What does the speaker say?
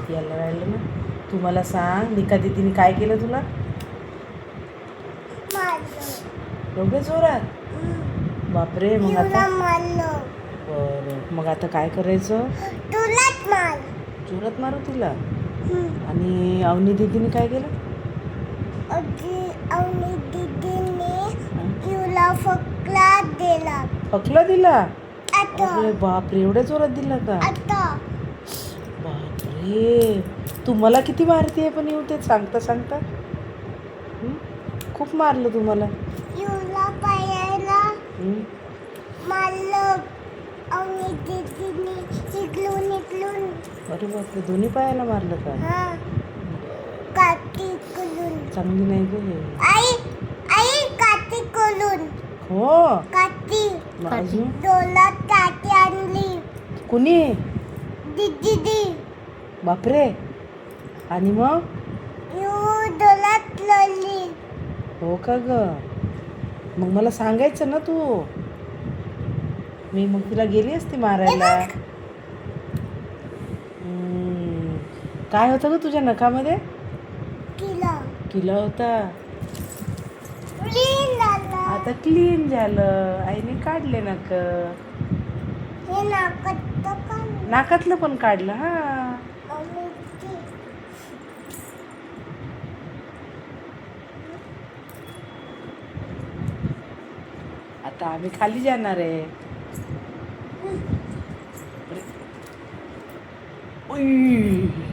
यायला राहिलं ना. तू मला सांग, निका दीदीने काय केलं तुला एवढ्या जोरात? बापरे. मग आता बरं, मग आता काय करायचं? जोरात मारू तिला. आणि अवनी दीदीने काय केलं? अवनी दीदीने युला फकला दिला. फकला दिला? अरे बापरे, एवढ्या जोरात दिला का? बापरे, तू मला किती मारतीये पण येऊ ते सांगता सांगता. खूप मारलं तू मला. युला पायाला मारलं. अवनी दीदीने इकडून इकडून. अरे बापरे, दोन्ही पायाला मारलं का? काठी करून. चांगली नाही ग हे. आई काठी करून. हो, काठी अजून डोलात काठी आणली. कुणी? दीदी. बापरे. आणि मग डोलात लढली. हो का ग? मग मला सांगायचं ना तू. मी मग तिला गेली असती मारायला. काय होतं ग तुझ्या नखामध्ये? किला होता. आता क्लीन झालं. आईने काढले नख. नाकातलं पण काढलं. हा, आता आम्ही खाली जाणार आहे. उई.